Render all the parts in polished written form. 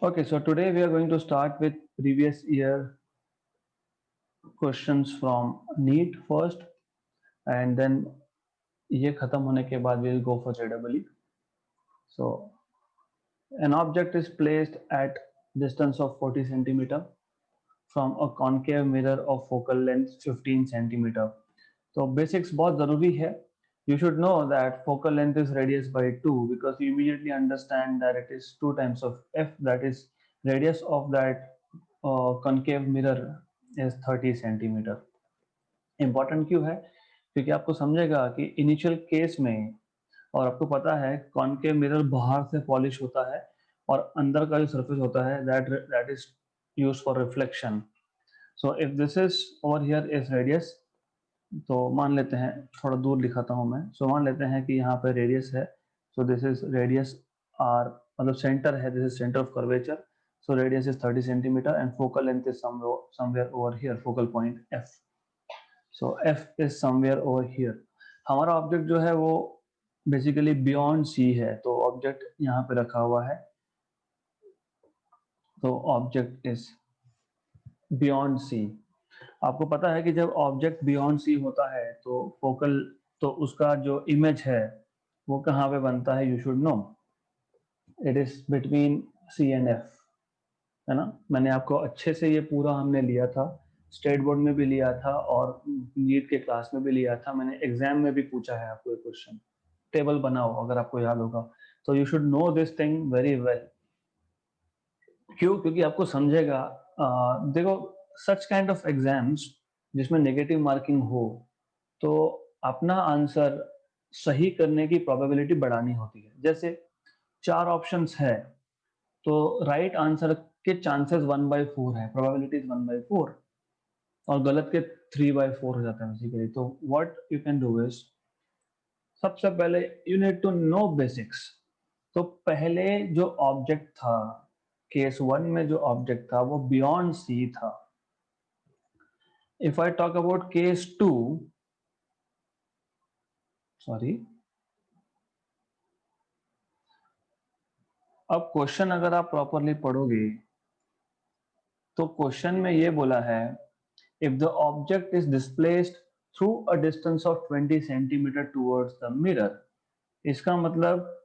Okay, so today we are going to start with previous year questions from NEET first, and then ये खत्म होने के बाद we will go for JEE. So an object is placed at distance of 40 centimeter from a concave mirror of focal length 15 centimeter. तो basics बहुत ज़रूरी है. You should know that focal length is radius by 2 because you immediately understand that it is 2 times of f, that is radius of that concave mirror is 30 centimeter. Important क्यों है? क्योंकि आपको समझेगा कि इनिशियल केस में, और आपको पता है कॉनकेव मिरर बाहर से पॉलिश होता है और अंदर का जो सरफेस होता है that is used for reflection. So if this is over here is radius, तो मान लेते हैं, थोड़ा दूर लिखाता हूं मैं. सो मान लेते हैं कि यहाँ पे रेडियस है. So this is radius R, मतलब सेंटर है, this is centre of curvature. So radius is 30 centimetre and focal length is somewhere over here, focal point F. So F is somewhere over here. हमारा object जो है वो basically beyond सी है, तो object यहाँ पे रखा हुआ है. तो ऑब्जेक्ट इज बियॉन्ड सी. आपको पता है कि जब ऑब्जेक्ट बियॉन्ड सी होता है तो फोकल, तो उसका जो इमेज है वो कहाँ पे बनता है? You should know, it is between C and F, है ना. मैंने आपको अच्छे से ये पूरा हमने लिया था, स्टेट बोर्ड में भी लिया था और नीट के क्लास में भी लिया था. मैंने एग्जाम में भी पूछा है आपको एक क्वेश्चन. टेबल बनाओ अगर आपको याद होगा. तो you should know this thing very well. क्यों? क्योंकि आपको समझेगा. देखो, सच काइंड ऑफ एग्जाम्स जिसमें नेगेटिव मार्किंग हो, तो अपना आंसर सही करने की प्रोबेबिलिटी बढ़ानी होती है. जैसे 4 ऑप्शंस है, तो राइट आंसर के चांसेस 1/4 है, प्रोबेबिलिटी इज 1/4, और गलत के 3/4 हो जाता है बेसिकली. तो what you can do is, सबसे पहले you need to know basics. तो पहले जो ऑब्जेक्ट था, केस 1 में जो ऑब्जेक्ट था वो बियॉन्ड सी था. If I talk about case 2, sorry, अब क्वेश्चन अगर आप प्रॉपरली पढ़ोगे तो क्वेश्चन में ये बोला है, if the object is displaced through a distance of 20 centimetre towards the mirror. इसका मतलब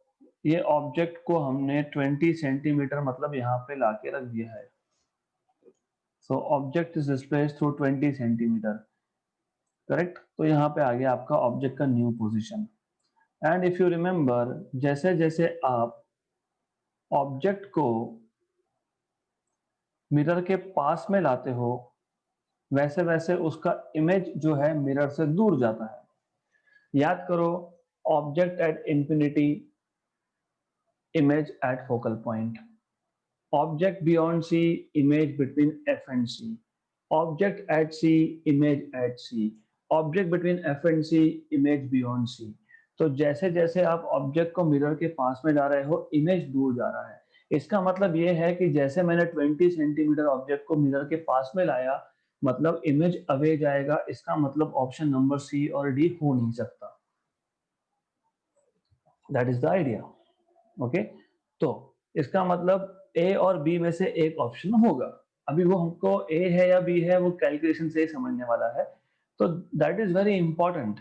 ये ऑब्जेक्ट को हमने 20 सेंटीमीटर मतलब यहाँ पे लाके रख दिया है. So object is displaced through 20 centimetre, correct. तो यहाँ पे आ गया आपका ऑब्जेक्ट का new position. And if you remember, जैसे जैसे आप ऑब्जेक्ट को मिरर के पास में लाते हो, वैसे वैसे उसका इमेज जो है मिरर से दूर जाता है. याद करो, object at infinity, image at focal point. Object beyond C, image between F and C. Object at C, image at C. Object between F and C, image beyond C. तो जैसे जैसे आप ऑब्जेक्ट को मिरर के पास में ला रहे हो, image दूर जा रहा है. इसका मतलब ये है कि जैसे मैंने 20 सेंटीमीटर ऑब्जेक्ट को मिरर के पास में लाया, मतलब इमेज अवे जाएगा. इसका मतलब ऑप्शन नंबर सी और डी हो नहीं सकता. That is the idea. Okay, तो इसका मतलब ए और बी में से एक ऑप्शन होगा. अभी वो हमको ए है या बी है वो कैलकुलेशन से ही समझने वाला है. तो that is very important,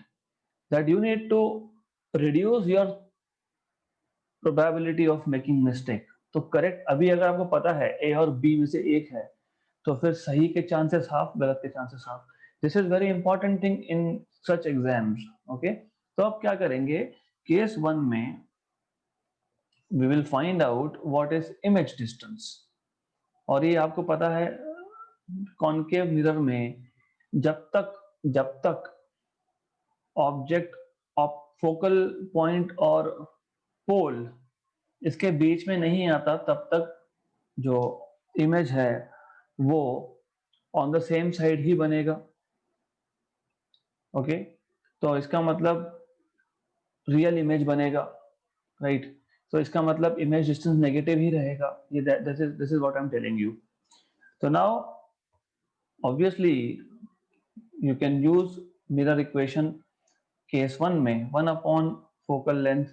that you need to reduce your probability of making mistake. तो करेक्ट, अभी अगर आपको पता है ए और बी में से एक है, तो फिर सही के चांसेस हाफ, गलत के chances half. This is very important thing in such exams. Okay, तो अब क्या करेंगे, केस 1 में we will find out what is image distance. और ये आपको पता है कॉनकेव मिरर में जब तक ऑब्जेक्ट फोकल पॉइंट और पोल इसके बीच में नहीं आता, तब तक जो इमेज है वो ऑन द सेम साइड ही बनेगा. ओके, तो इसका मतलब रियल इमेज बनेगा, राइट. तो इसका मतलब इमेज डिस्टेंस नेगेटिव ही रहेगा. ये this is what I am telling you. तो now obviously you can use mirror equation. Case 1 में 1 upon focal length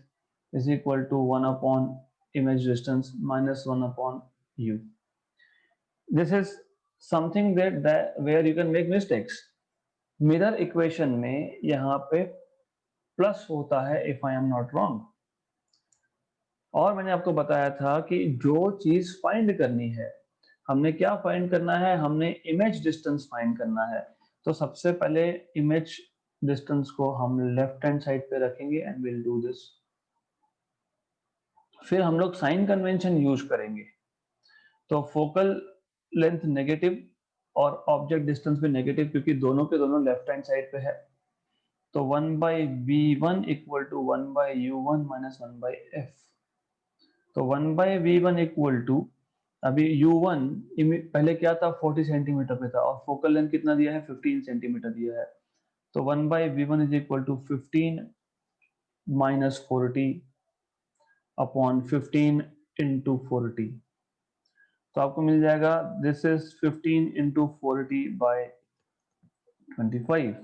is equal to 1 upon image distance minus 1 upon you. This is something that where you can make mistakes. Mirror equation में यहाँ पे plus होता है if I am not wrong, और मैंने आपको बताया था कि जो चीज फाइंड करनी है, हमने क्या फाइंड करना है, हमने इमेज डिस्टेंस फाइंड करना है। तो सबसे पहले इमेज डिस्टेंस को हम लेफ्ट हैंड साइड पे रखेंगे एंड विल डू दिस। फिर हम लोग साइन कन्वेंशन यूज करेंगे। तो फोकल लेंथ नेगेटिव और ऑब्जेक्ट डिस्टेंस भी नेगेटिव, क्योंकि दोनों के दोनों लेफ्ट हैंड साइड पे है। तो 1/v1 equal to 1/u1 minus 1/f। तो 1/v1 इक्वल टू, अभी u1 पहले क्या था, 40 सेंटीमीटर पे था, और फोकल लेंथ कितना दिया है, 15 सेंटीमीटर दिया है। तो 1/v1 is equal to 15 minus 40 upon 15 into 40। तो आपको मिल जाएगा दिस इज 15 इंटू 40/25।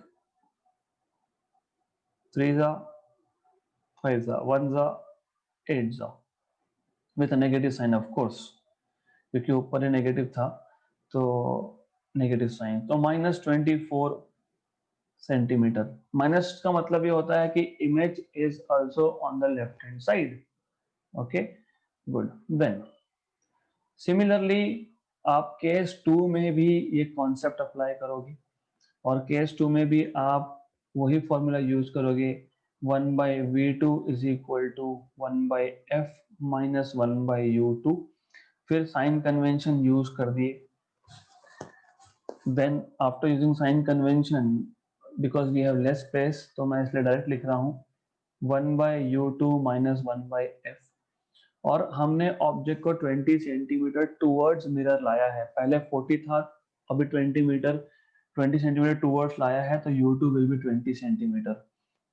3 जा 5 जा 1 जा 8 जा, with negative sign of course, क्योंकि ऊपर ही नेगेटिव था तो नेगेटिव साइन। तो -24 सेंटीमीटर। माइनस का मतलब ये होता है कि image is also on the left hand side. Okay good. Then similarly आप केस 2 में भी ये कॉन्सेप्ट अप्लाई करोगे, और केस 2 में भी आप वही फॉर्मूला यूज करोगे, 1/v2 is equal to 1/f minus 1/u2। फिर साइन कन्वेंशन यूज कर दिए। Then after using sign convention, because we have less space, तो मैं इसलिए डायरेक्ट लिख रहा हूँ 1/u2 माइनस 1/f। और हमने ऑब्जेक्ट को 20 सेंटीमीटर टूवर्ड्स मिरर लाया है। पहले 40 था, अभी 20 सेंटीमीटर टूवर्ड्स लाया है, तो u2 विल बी 20 सेंटीमीटर।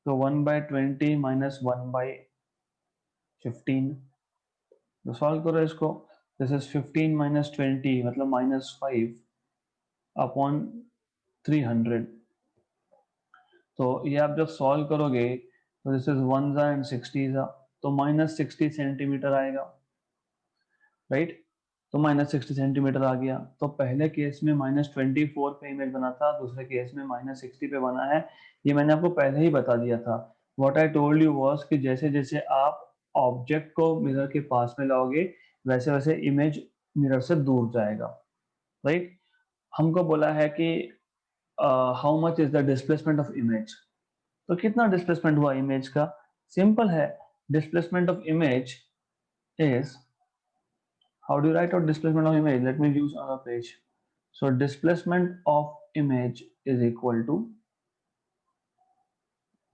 तो 1/20 माइनस 1/15। तो सॉल्व करो इसको। दिस इज 15 माइनस 20 मतलब -5 अपॉन 300। तो ये आप जब सॉल्व करोगे तो दिस इज 1 जा एंड 60 जा, तो -60 सेंटीमीटर आएगा, राइट। तो -60 सेंटीमीटर आ गया। तो पहले केस में -24 पे इमेज बना था, दूसरे केस में -60 पे बना है। ये मैंने आपको पहले ही बता दिया था। What I told you was कि जैसे जैसे आप ऑब्जेक्ट को मिरर के पास में लाओगे, वैसे वैसे इमेज मिरर से दूर जाएगा, राइट। हमको बोला है कि how much is the displacement of image. तो कितना डिस्प्लेसमेंट हुआ इमेज का, सिंपल है। Displacement of image is, how do you write out displacement of image? Let me use another page. So displacement of image is equal to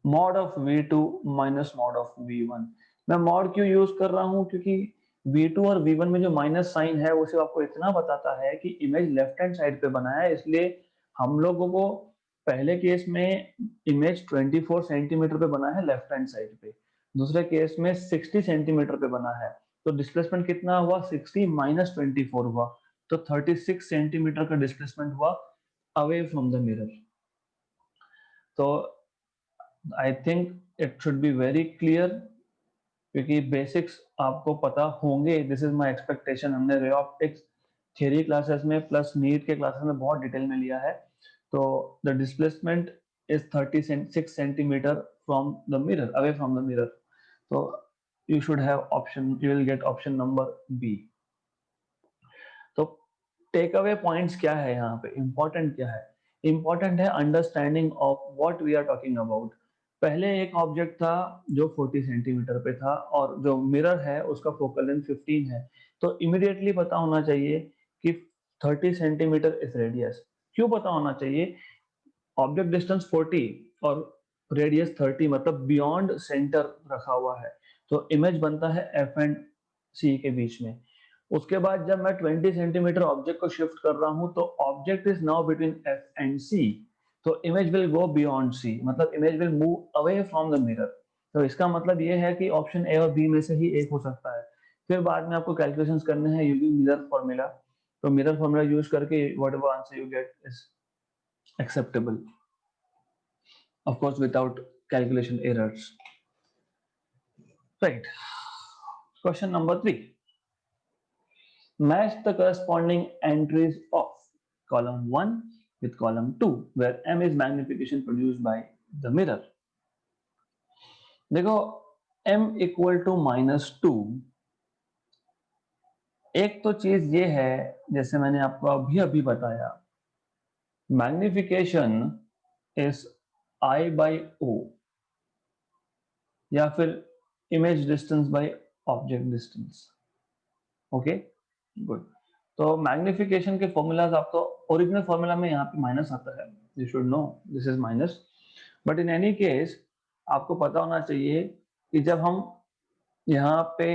mod of v2 minus mod of v1। मैं mod क्यों use कर रहा हूं, क्योंकि v2 और v1 में जो minus sign है वो सिर्फ आपको इतना बताता है कि इमेज लेफ्ट हैंड साइड पे बना है, इसलिए हम लोगों को पहले केस में इमेज 24 सेंटीमीटर पे बना है लेफ्ट हैंड साइड पे, दूसरे केस में 60 सेंटीमीटर पे बना है। तो डिस्प्लेसमेंट कितना हुआ, 60 माइनस 24 हुआ, तो 36 सेंटीमीटर का डिस्प्लेसमेंट हुआ अवे फ्रॉम द मिरर। तो I think it should be very clear, क्योंकि बेसिक्स आपको पता होंगे, दिस इज माय एक्सपेक्टेशन। हमने रे ऑप्टिक्स थ्योरी क्लासेस में प्लस नीट के क्लासेस में बहुत डिटेल में लिया है। तो the displacement is 36 centimetre from the mirror, away from the mirror. तो you should have option, you will get option number B। तो टेक अवे पॉइंट्स क्या है यहाँ पे, इंपॉर्टेंट क्या है, इंपॉर्टेंट है understanding of what we are talking about. पहले एक ऑब्जेक्ट था जो 40 सेंटीमीटर पे था, और जो मिरर है उसका फोकल लेंथ 15 है, तो इमीडिएटली पता होना चाहिए कि 30 सेंटीमीटर इज रेडियस। क्यों पता होना चाहिए, ऑब्जेक्ट डिस्टेंस 40 और रेडियस 30, मतलब बियॉन्ड सेंटर रखा हुआ है, तो इमेज बनता है एफ एंड सी के बीच में। उसके बाद जब मैं 20 सेंटीमीटर ऑब्जेक्ट को शिफ्ट कर रहा हूं, तो object is now between F and C, तो image will go beyond C, मतलब image will move away from the mirror. तो इसका मतलब ये है कि ऑप्शन ए और बी में से ही एक हो सकता है। फिर बाद में आपको कैलकुलेशंस करने हैं यूजिंग मिरर फॉर्मूला। तो मिरर फॉर्मूला यूज करके what ever answer you get is acceptable, of course without calculation errors, right। Question number 3, match the corresponding entries of column 1 with column 2 where m is magnification produced by the mirror. देखो m equal to -2, एक तो चीज ये है जैसे मैंने आपको अभी अभी बताया, magnification is I by O या फिर image distance by object distance. Okay good. तो मैग्निफिकेशन के फॉर्मूलाज आपको ओरिजिनल फॉर्मूला में यहाँ पे माइनस आता है, you should know this is minus, but in any case आपको पता होना चाहिए कि जब हम यहाँ पे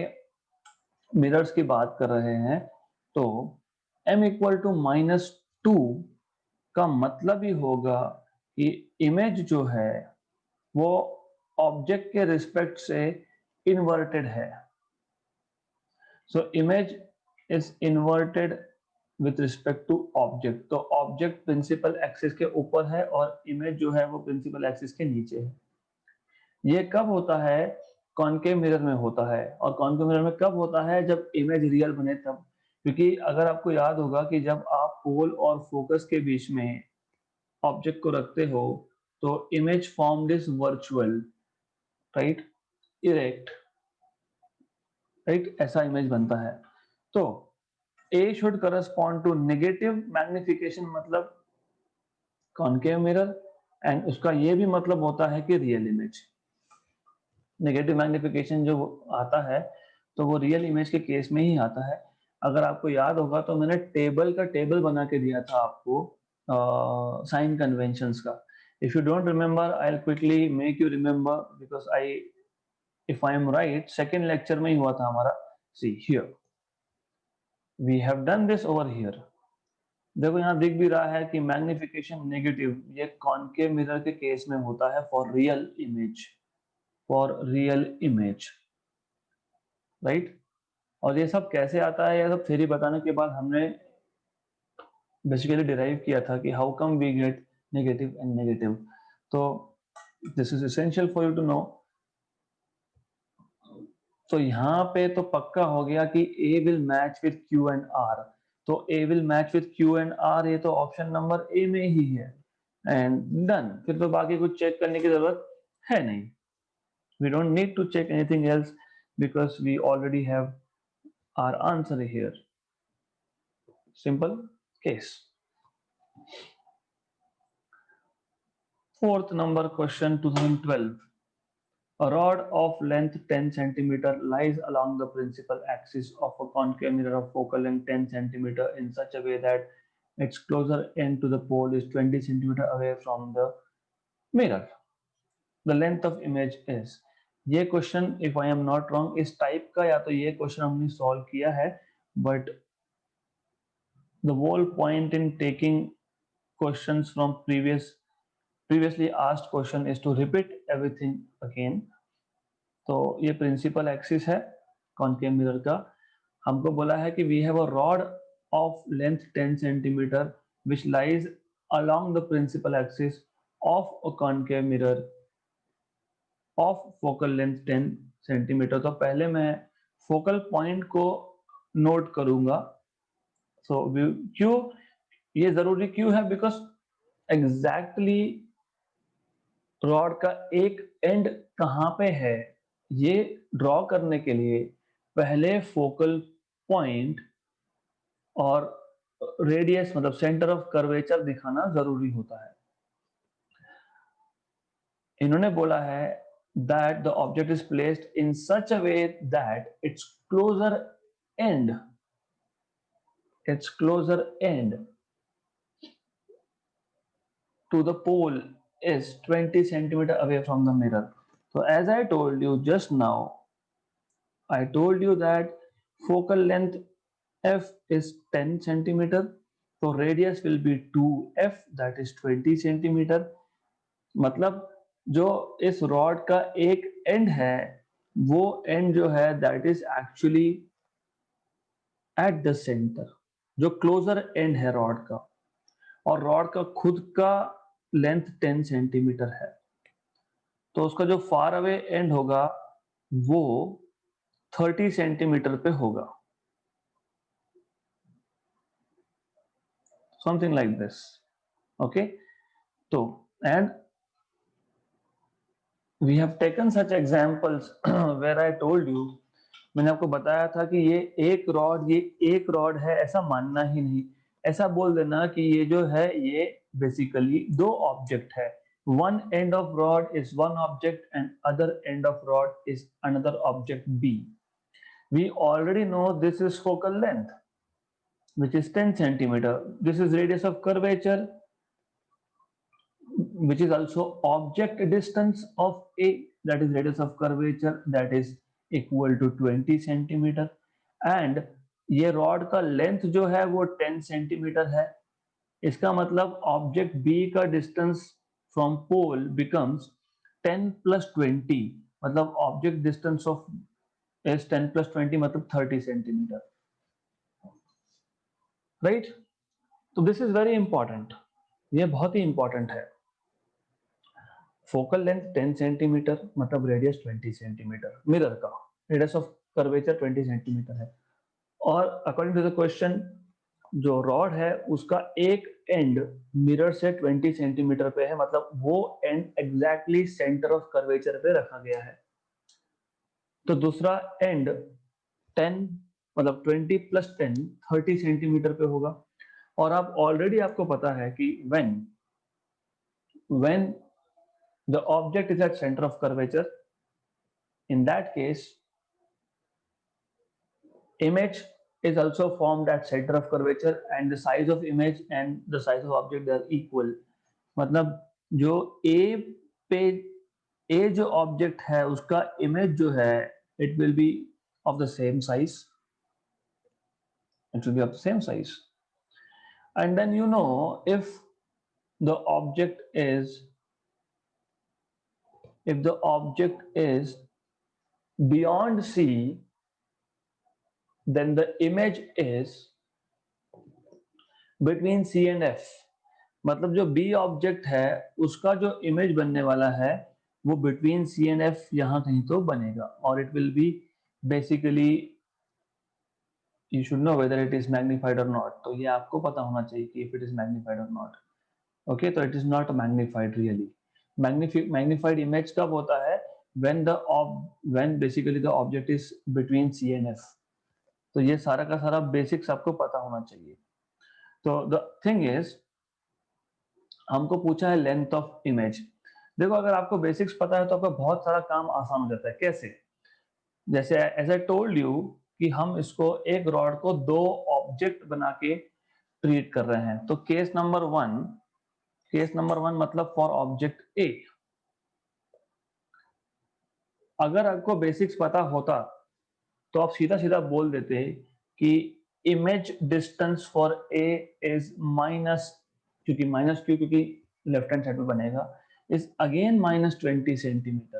मिरर्स की बात कर रहे हैं तो m इक्वल टू -2 का मतलब ही होगा कि इमेज जो है वो ऑब्जेक्ट के रिस्पेक्ट से इन्वर्टेड है. So image is inverted with respect to object. तो ऑब्जेक्ट प्रिंसिपल एक्सिस के ऊपर है और इमेज जो है वो प्रिंसिपल एक्सिस के नीचे है. ये कब होता है? कॉनकेव मिरर में होता है. और कॉनकेव मिरर में कब होता है? जब इमेज रियल बने तब. क्योंकि अगर आपको याद होगा कि जब आप पोल और फोकस के बीच में ऑब्जेक्ट को रखते हो तो image formed is virtual, right, erect, right, ऐसा इमेज बनता है. तो A should correspond to negative magnification मतलब कॉनकेव मिरर, एंड उसका ये भी मतलब होता है कि रियल इमेज. नेगेटिव मैग्निफिकेशन जो आता है तो वो रियल इमेज के केस में ही आता है. अगर आपको याद होगा तो मैंने टेबल बना के दिया था आपको साइन कन्वेंशंस का. If you don't remember I will quickly make you remember because I if I am right second lecture में ही हुआ था हमारा. See here we have done this over here. देखो यहाँ दिख भी रहा है कि मैग्निफिकेशन नेगेटिव ये कॉनकेव मिरर के केस में होता है फॉर रियल इमेज, राइट. और ये सब कैसे आता है, ये सब थ्योरी बताने के बाद हमने बेसिकली डिराइव किया था कि how come we get negative and negative. तो this is essential for you to know. तो यहाँ पे तो पक्का हो गया कि A will match with Q and R. तो A will match with Q and R, ये तो ऑप्शन नंबर A में ही है एंड डन. फिर तो बाकी कुछ चेक करने की जरूरत है नहीं. We don't need to check anything else because we already have our answer here. Simple case. Fourth number question 2012. A rod of length 10 centimeter lies along the principal axis of a concave mirror of focal length 10 centimeter in such a way that its closer end to the pole is 20 centimeter away from the mirror. The length of image is. ये question if I am not wrong इस type का या तो ये question हमने solve किया है, but the whole point in taking questions from previously asked question is to repeat everything again. तो ये प्रिंसिपल एक्सिस है कॉनकेव मिरर का. हमको बोला है कि we have a rod of length 10 centimeter which lies along the principal axis of a concave mirror of focal length 10 centimetre. तो पहले मैं फोकल पॉइंट को नोट करूंगा. सो क्यों ये जरूरी क्यों है? बिकॉज एग्जैक्टली रॉड का एक एंड कहाँ पे है ये ड्रॉ करने के लिए पहले फोकल पॉइंट और रेडियस मतलब सेंटर ऑफ कर्वेचर दिखाना जरूरी होता है. इन्होंने बोला है that the object is placed in such a way that its closer end to the pole is 20 centimeter away from the mirror. So as I told you just now, I told you that focal length f is 10 centimeter, so radius will be 2f, that is 20 centimeter. मतलब जो इस rod का एक and है वो and जो है that is actually at the centre, जो क्लोजर एंड है रॉड का. और रॉड का खुद का लेंथ 10 सेंटीमीटर है, तो उसका जो फार अवे एंड होगा वो 30 सेंटीमीटर पे होगा. something like this. Okay, so and we have taken such examples where I told you, मैंने आपको बताया था कि ये एक रॉड है ऐसा मानना ही नहीं, ऐसा बोल देना कि ये जो है ये बेसिकली दो ऑब्जेक्ट है. One end of rod is one object and other end of rod is another object B. We already know this is focal length, which is 10 centimeter. This is radius of curvature, which is also object distance of A, that is radius of curvature, that is equal to 20 centimeter. And ये rod का length जो है वो 10 centimeter है. इसका मतलब object B का distance from pole becomes 10 plus 20, मतलब object distance of is 10 plus 20 मतलब 30 सेंटीमीटर. राइट, तो दिस इज वेरी इंपॉर्टेंट, ये बहुत ही इंपॉर्टेंट है. फोकल लेंथ 10 सेंटीमीटर मतलब रेडियस 20 सेंटीमीटर, मिरर का रेडियस ऑफ कर्वेचर 20 सेंटीमीटर है. और अकॉर्डिंग टू द क्वेश्चन जो रॉड है उसका एक एंड मिरर से 20 सेंटीमीटर पे है, मतलब वो and exactly centre of curvature पे रखा गया है. तो दूसरा एंड 10 मतलब 20 प्लस 10 30 सेंटीमीटर पे होगा. और आप ऑलरेडी आपको पता है कि when the object is at center of curvature, in that case image is also formed at center of curvature and the size of image and the size of object are equal. मतलब जो A पे A जो object है उसका image जो है it will be of the same size, it will be of the same size. And then you know if the object is beyond C, then the image is between C and F. मतलब जो B object है उसका जो image बनने वाला है वो between C and F यहाँ कहीं तो बनेगा. और it will B basically, you should know whether it is magnified or not. तो ये आपको पता होना चाहिए कि if it is magnified or not. Okay, तो it is not magnified really. Magnified image कब होता है? when basically the object is between C and F. तो ये सारा का सारा बेसिक्स आपको पता होना चाहिए. तो द थिंग इज हमको पूछा है लेंथ ऑफ इमेज. देखो अगर आपको बेसिक्स पता है तो आपका बहुत सारा काम आसान हो जाता है. कैसे? जैसे एज आई टोल्ड यू कि हम इसको एक रॉड को दो ऑब्जेक्ट बना के ट्रीट कर रहे हैं. तो केस नंबर वन मतलब फॉर ऑब्जेक्ट ए, अगर आपको बेसिक्स पता होता तो आप सीधा सीधा बोल देते कि image distance for a is minus, क्योंकि लेफ्ट हैंड साइड में बनेगा, इज अगेन -20 सेंटीमीटर.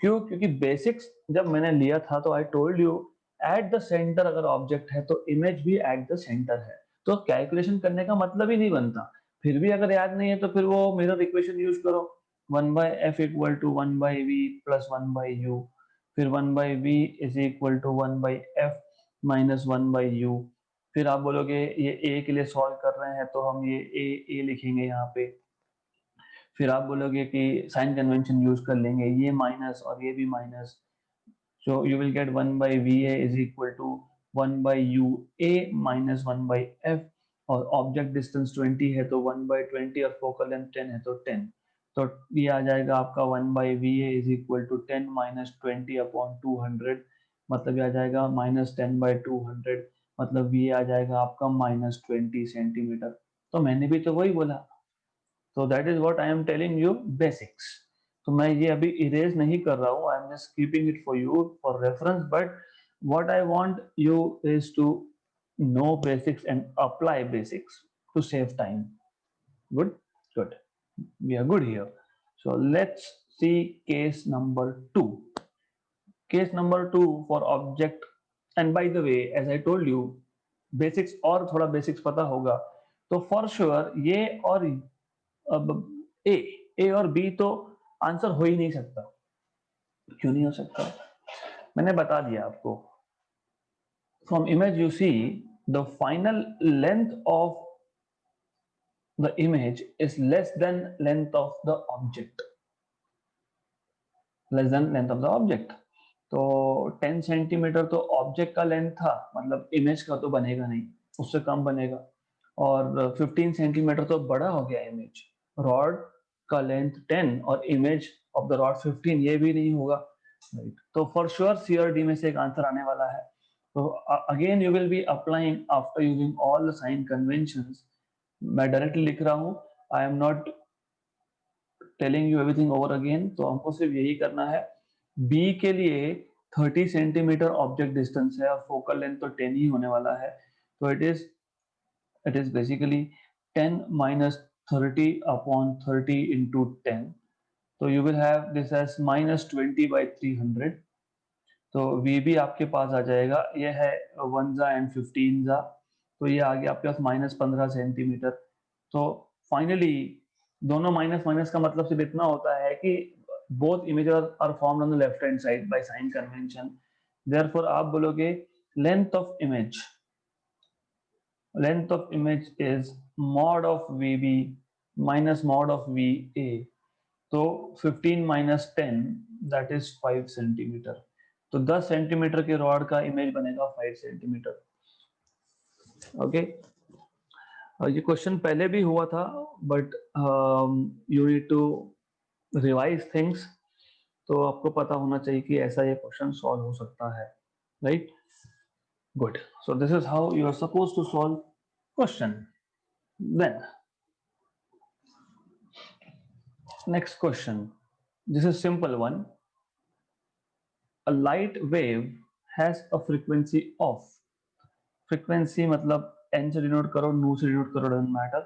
क्यों? क्योंकि बेसिक्स जब मैंने लिया था तो I told you at the centre अगर ऑब्जेक्ट है तो इमेज भी एट द सेंटर है. तो कैलकुलेशन करने का मतलब ही नहीं बनता. फिर भी अगर याद नहीं है तो फिर वो मिरर इक्वेशन यूज करो, 1/f equal to 1/v plus 1/u, फिर 1/v is equal to 1/f minus 1/u. फिर आप बोलोगे ये a के लिए सॉल्व कर रहे हैं तो हम ये a लिखेंगे यहाँ पे. फिर आप बोलोगे कि साइन कन्वेंशन यूज कर लेंगे, ये माइनस और ये भी minus. So you will get 1/va is equal to 1/ua minus 1/f. और ऑब्जेक्ट डिस्टेंस 20 है तो 1/20 और फोकल लेंथ 10 है तो 10. तो ये आ जाएगा आपका 1/va is equal to 10 minus 20 upon 200, मतलब ये आ जाएगा -10/200, मतलब ये आ जाएगा आपका -20 सेंटीमीटर. तो मैंने भी तो वही बोला. तो that is what I am telling you basics. तो मैं ये अभी इरेज नहीं कर रहा हूँ, I am just keeping it for you for reference. But what I want you is to know basics and apply basics to save time. Good. We are good here. So let's see case number 2. Case number 2 for object. And by the way, as I told you, basics और थोड़ा basics पता होगा तो for sure ये और अब ए और B तो आंसर हो ही नहीं सकता. क्यों नहीं हो सकता? मैंने बता दिया आपको. From image you see the final length of the image is less than length of the object, less than length of the object. तो 10 सेंटीमीटर तो ऑब्जेक्ट का लेंथ था, मतलब इमेज का तो बनेगा नहीं, उससे कम बनेगा। और 15 सेंटीमीटर तो बड़ा हो गया इमेज, रॉड का लेंथ 10 और इमेज ऑफ द रॉड 15, ये भी नहीं होगा, राइट। तो फॉर श्योर CRD में से एक आंसर आने वाला है। तो again you will be applying after using all the sign conventions. मैं डायरेक्टली लिख रहा हूँ, I am not telling you everything over again. तो हमको सिर्फ यही करना है। बी के लिए 30 सेंटीमीटर ऑब्जेक्ट डिस्टेंस है और फोकल लेंथ तो 10 ही होने वाला है, तो it is basically 10 minus 30 upon 30 into 10, तो you will have this as minus 20 by 300। तो V भी आपके पास आ जाएगा, ये है 1 जा एंड 15 जा, तो ये आ गया आपके पास -15 सेंटीमीटर। तो फाइनली दोनों माइनस माइनस का मतलब सिर्फ इतना होता है कि both images are formed on the left hand side by sign convention. Therefore आप बोलोगे length of image is mod of VB minus mod of VA। तो 15 minus 10 that is 5 सेंटीमीटर। तो 10 सेंटीमीटर के रॉड का इमेज बनेगा 5 centimetre. Okay, ये question पहले भी हुआ था, but you need to revise things. तो आपको पता होना चाहिए कि ऐसा ये क्वेश्चन सॉल्व हो सकता है, right. Good, so this is how you are suppose to solve question. Then next question, this is simple one. A light wave has a frequency of, frequency मतलब n से डिनोट करो, nu से denote करो, doesn't matter,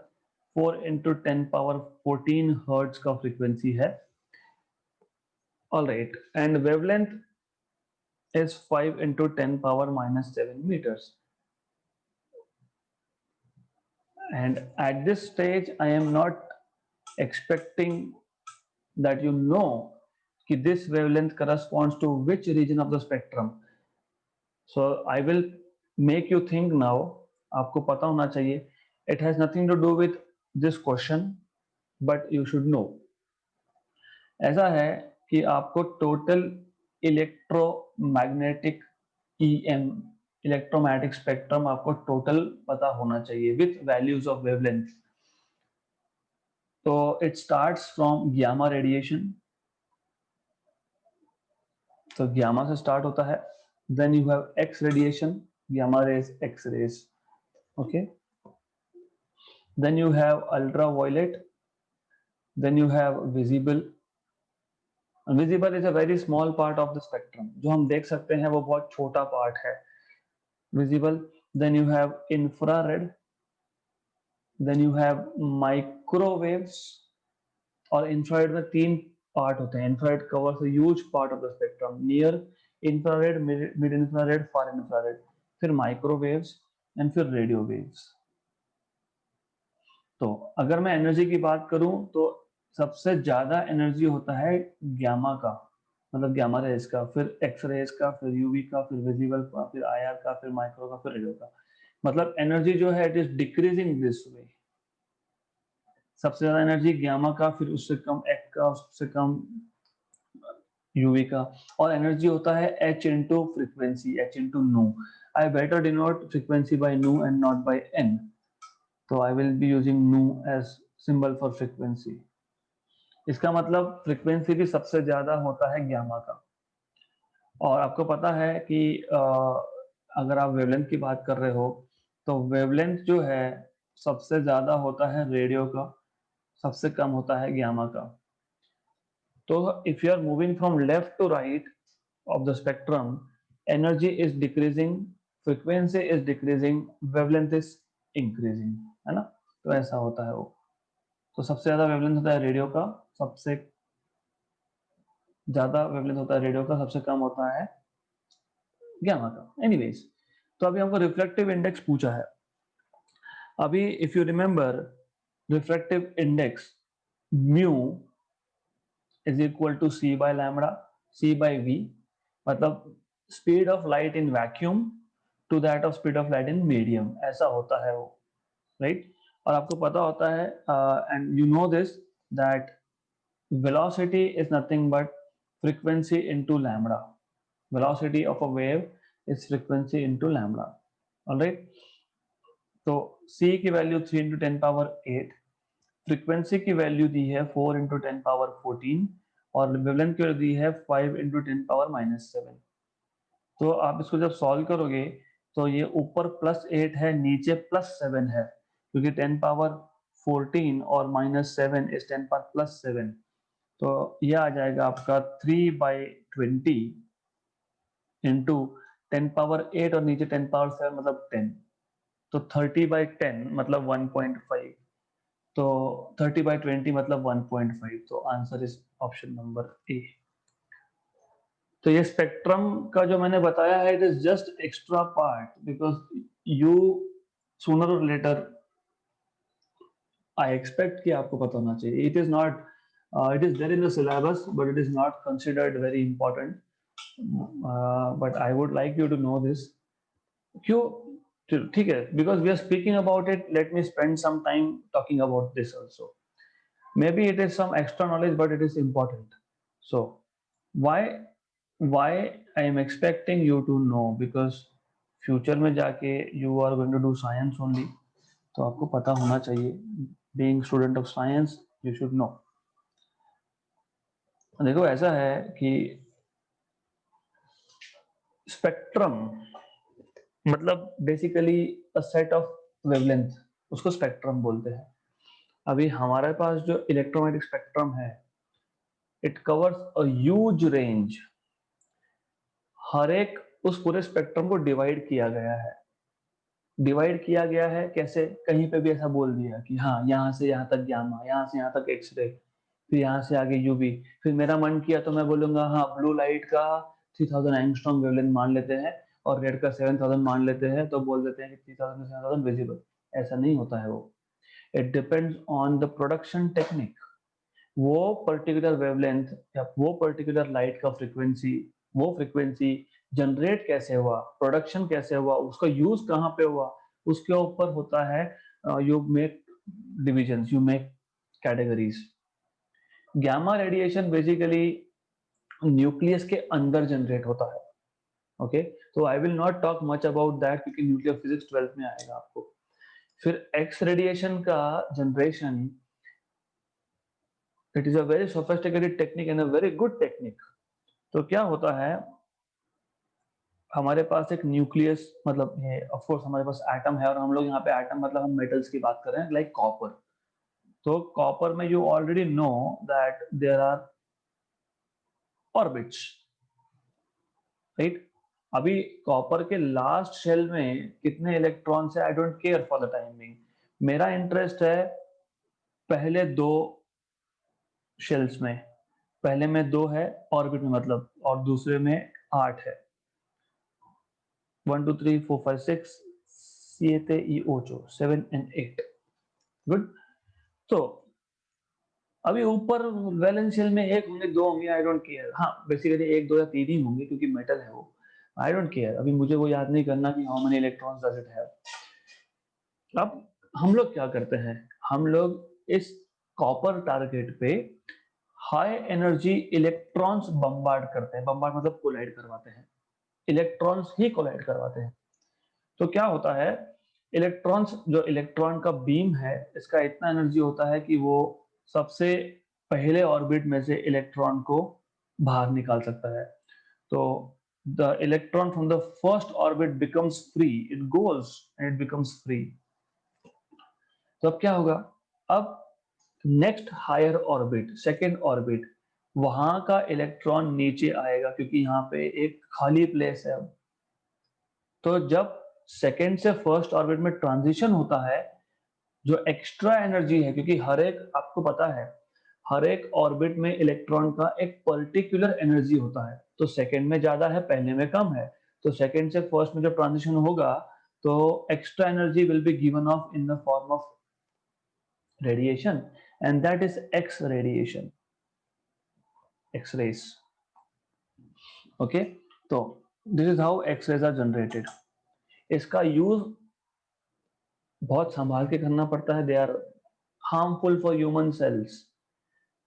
4 into 10 power 14 hertz का frequency है। Alright, and wavelength is 5 into 10 power minus 7 meters, and at this stage I am not expecting that you know कि this wavelength corresponds to which region of the spectrum, so I will make you think now। आपको पता होना चाहिए, it has nothing to do with this question but you should know। ऐसा है कि आपको total electromagnetic EM, electromagnetic spectrum आपको total पता होना चाहिए विथ वैल्यूज ऑफ वेवलेंथ। तो it starts from gamma radiation, तो गामा से स्टार्ट होता है। Then you have X radiation, gamma rays, X rays, okay. Then you have ultra violet, then you have visible. Visible is a very small part of the spectrum, जो हम देख सकते हैं वो बहुत छोटा पार्ट है, visible. Then you have infrared, then you have microwaves. और इंफ्रारेड में 3 पार्ट होते हैं। Infrared covers a huge part of the spectrum, near infrared, mid infrared, far infrared, फिर माइक्रोवेव्स एंड फिर रेडियो वेव्स। तो अगर मैं एनर्जी की बात करूं तो सबसे ज्यादा एनर्जी होता है गामा का, मतलब गामा रेज का, फिर एक्स रेज का, फिर यूवी का, फिर विजिबल का, फिर IR का, फिर माइक्रो का, फिर रेडियो का। मतलब एनर्जी जो है it is decreasing this way. सबसे ज्यादा एनर्जी गामा का, फिर उससे कम एक्स का, उससे कम यूवी का, और एनर्जी होता है h into frequency, h into nu. I better denote frequency by nu and not by n, तो I will be using nu as symbol for frequency. इसका मतलब फ्रीक्वेंसी भी सबसे ज्यादा होता है गामा का। और आपको पता है कि अगर आप वेवलेंथ की बात कर रहे हो तो वेवलेंथ जो है सबसे ज्यादा होता है रेडियो का, सबसे कम होता है गामा का। तो if you are moving from left to right of the spectrum, energy is decreasing, frequency is decreasing, wavelength is increasing, है ना। तो ऐसा होता है वो। तो सबसे ज्यादा वेवलेंथ होता है रेडियो का, सबसे ज्यादा वेवलेंथ होता है रेडियो का, सबसे कम होता है गामा का। एनीवेज, तो अभी हमको रिफ्लेक्टिव इंडेक्स पूछा है। अभी if you remember, reflective index mu is equal to c by lambda, c by v, मतलब speed of light in vacuum to that of speed of light in medium, ऐसा होता है वो, राइट। और आपको पता होता है and you know this that velocity is nothing but frequency into lambda. Velocity of a wave is frequency into lambda. All right. तो c की वैल्यू 3 into 10 power 8, फ्रीक्वेंसी की वैल्यू दी है 4 into 10 power 14 और वेवलेंथ की value दी है 5 into 10 power -7। तो आप इसको जब सॉल्व करोगे तो ये ऊपर +8 है, नीचे +7 है, क्योंकि 10 पावर 14 और -7 इज 10 पावर +7। तो ये आ जाएगा आपका 3/20 इंटू 10 पावर 8 और नीचे 10 पावर 7 मतलब 10, तो 30/10 मतलब 1.5, तो 30/20 मतलब 1.5, तो answer is option number A. तो ये स्पेक्ट्रम का जो मैंने बताया है it is just extra part because you sooner or later I expect कि आपको पता होना चाहिए। It is not, it is there in the syllabus but it is not considered very important, but I would like you to know this. क्यों? ठीक है, because we are speaking about it, let me spend some time talking about this also. Maybe it is some extra knowledge but it is important. So why I am expecting you to know, because future में जाके you are going to do science only, तो आपको पता होना चाहिए। being student of science you should know। देखो ऐसा है कि स्पेक्ट्रम मतलब basically a set of wavelength, उसको स्पेक्ट्रम बोलते हैं। अभी हमारे पास जो इलेक्ट्रोमैग्नेटिक स्पेक्ट्रम है it covers a huge range. हर एक उस पूरे स्पेक्ट्रम को डिवाइड किया गया है। डिवाइड किया गया है कैसे? कहीं पे भी ऐसा बोल दिया कि हाँ यहाँ से यहाँ तक गामा, यहाँ से यहाँ तक एक्सरे, फिर यहाँ से आगे यूवी। फिर मेरा मन किया तो मैं बोलूंगा हाँ ब्लू लाइट का 3000 एंगस्ट्रॉम वेवलेंथ मान लेते हैं और रेड का 7000 मान लेते हैं, तो बोल देते हैं कि 3000 से 7000 विजिबल। ऐसा नहीं होता है वो। It depends on the production technique. वो पर्टिकुलर वेवलेंथ या वो पर्टिकुलर लाइट का फ्रीक्वेंसी, वो फ्रीक्वेंसी जनरेट कैसे हुआ, प्रोडक्शन कैसे हुआ, उसका यूज कहाँ पे हुआ, उसके ऊपर होता है। You make divisions, you make categories. Gamma radiation basically nucleus के अंदर जनरेट होता है। ओके, तो I will not talk much about that क्योंकि न्यूक्लियर फिजिक्स 12th में आएगा आपको। फिर एक्स रेडिएशन का generation, it is a very sophisticated technique and a very good technique. तो क्या होता है, हमारे पास एक न्यूक्लियस मतलब ये ऑफ कोर्स हमारे पास एटम है, और हम लोग यहाँ पे एटम मतलब हम मेटल्स की बात कर रहे हैं लाइक कॉपर। तो कॉपर में you already know that there are orbits, right? अभी कॉपर के लास्ट शेल में कितने इलेक्ट्रॉन्स है I don't care for the timing. मेरा इंटरेस्ट है पहले दो शेल्स में। पहले में 2 है ऑर्बिट में मतलब, और दूसरे में 8 है। 1 2 3 4 5 6 7 e 8 7 and 8। गुड। तो अभी ऊपर वैलेंस शेल में 1 होंगे 2 होंगे आई डोंट केयर। हाँ बेसिकली 1 2 या 3 ही होंगे क्योंकि मेटल है वो। आई डोंट केयर, अभी मुझे वो याद नहीं करना कि how many electrons does it have. अब हम लोग क्या करते हैं, हम लोग इस कॉपर टारगेट पे हाई एनर्जी इलेक्ट्रॉन्स बम्बार्ड करते हैं। बम्बार्ड मतलब कोलाइड करवाते हैं, इलेक्ट्रॉन्स ही कोलाइड करवाते हैं। तो क्या होता है, इलेक्ट्रॉन्स, जो इलेक्ट्रॉन का बीम है इसका इतना एनर्जी होता है कि वो सबसे पहले ऑर्बिट में से इलेक्ट्रॉन को बाहर निकाल सकता है। तो the electron from the first orbit becomes free, it goes and it becomes free. तो अब क्या होगा, अब next higher orbit, second orbit, वहां का इलेक्ट्रॉन नीचे आएगा क्योंकि यहाँ पे एक खाली प्लेस है। तो जब सेकेंड से फर्स्ट ऑर्बिट में ट्रांजिशन होता है, जो एक्स्ट्रा एनर्जी है, क्योंकि हर एक, आपको पता है हर एक ऑर्बिट में इलेक्ट्रॉन का एक पर्टिकुलर एनर्जी होता है। तो सेकेंड में ज्यादा है, पहले में कम है। तो सेकेंड से फर्स्ट में जब ट्रांजिशन होगा तो extra energy will be given off in the form of radiation, and that is X radiation, X rays. Okay, तो this is how X rays are generated. इसका यूज बहुत संभाल के करना पड़ता है, they are harmful for human cells.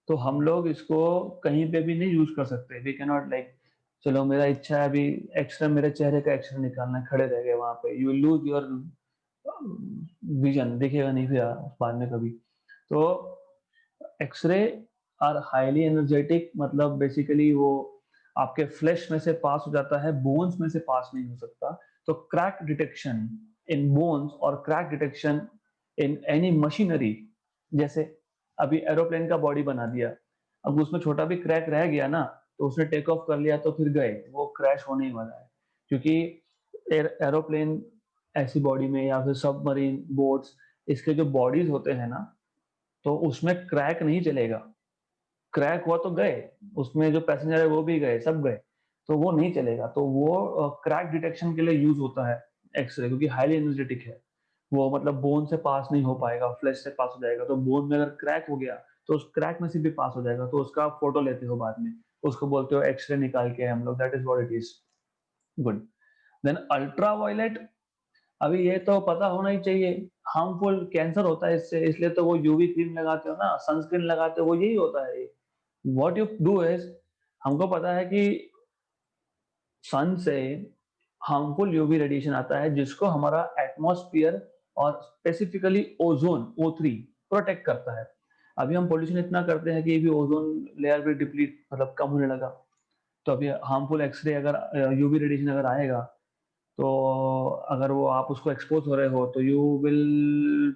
तो हम लोग इसको कहीं पे भी नहीं यूज कर सकते। वी कैन नॉट लाइक, चलो मेरा इच्छा है अभी एक्सरे, मेरे चेहरे का एक्सरे निकालना है, खड़े रह गए वहां पे, यू लूज योर विजन, दिखेगा नहीं फिर बाद में कभी। तो एक्सरे आर हाईली एनर्जेटिक, मतलब बेसिकली वो आपके फ्लैश में से पास हो जाता है, बोन्स में से पास नहीं हो सकता। तो क्रैक डिटेक्शन इन बोन्स और crack detection in any machinery, जैसे अभी एरोप्लेन का बॉडी बना दिया, अब उसमें छोटा भी क्रैक रह गया ना, तो उसने टेक ऑफ कर लिया तो फिर गए, वो क्रैश होने ही वाला है। क्योंकि एरोप्लेन ऐसी बॉडी में, या फिर सबमरीन बोट्स, इसके जो बॉडीज होते हैं ना, तो उसमें क्रैक नहीं चलेगा। क्रैक हुआ तो गए, उसमें जो पैसेंजर है वो भी गए, सब गए, तो वो नहीं चलेगा। तो वो क्रैक डिटेक्शन के लिए यूज होता है एक्सरे, क्योंकि हाईली एनर्जेटिक है वो, मतलब बोन से पास नहीं हो पाएगा, फ्लैश से पास हो जाएगा। तो बोन में अगर क्रैक हो गया तो उस क्रैक में से भी पास हो जाएगा, तो उसका फोटो लेते हो बाद में, उसको बोलते हो एक्सरे निकाल के हम लोग, that is what it is. Good. Then ultra violet, अभी ये तो पता होना ही चाहिए, हार्मफुल, कैंसर होता है इससे, इसलिए तो वो यूवी क्रीम लगाते हो ना, सनस्क्रीन लगाते हो, वो यही होता है। व्हाट यू डू इज, हमको पता है कि सन से हार्मफुल यूवी रेडिएशन आता है, जिसको हमारा एटमॉस्फेयर और स्पेसिफिकली ओजोन O3 प्रोटेक्ट करता है। अभी हम पोल्यूशन इतना करते हैं कि भी ओजोन लेयर भी डिप्लीट, मतलब कम होने लगा। तो अभी हार्मफुल एक्सरे अगर यूवी रेडिएशन अगर आएगा, तो अगर वो आप उसको एक्सपोज हो रहे हो, तो यू विल